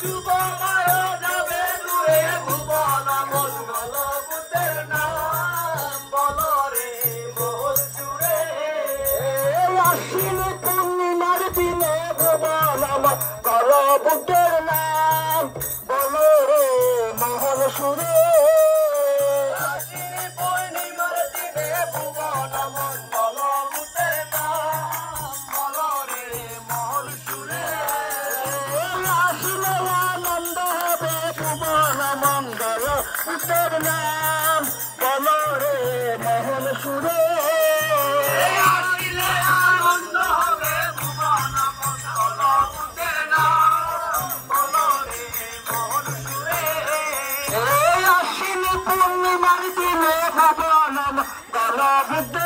যুবমায় যাবে দূরে ভুবন মঙ্গল বুদ্ধের নাম বলো রে মোর সুরে আশ্বিন পূর্ণিমার দিনে ভুবন মঙ্গল বুদ্ধের নাম বলো রে মোহন সুরে আশ্বিন পূর্ণিমার দিনে ভুবন মঙ্গল বুদ্ধের নাম বলো রে মোর সুরে আসিলে আনন্দ হবে ভুবন মঙ্গল বুদ্ধের নাম বলো রে মোহন সুরে আসিলে আনন্দ হবে ভুবন মঙ্গল বুদ্ধের নাম বলো রে মোর সুরে আশ্বিন পূর্ণিমার দিনে ভুবন মঙ্গল বুদ্ধের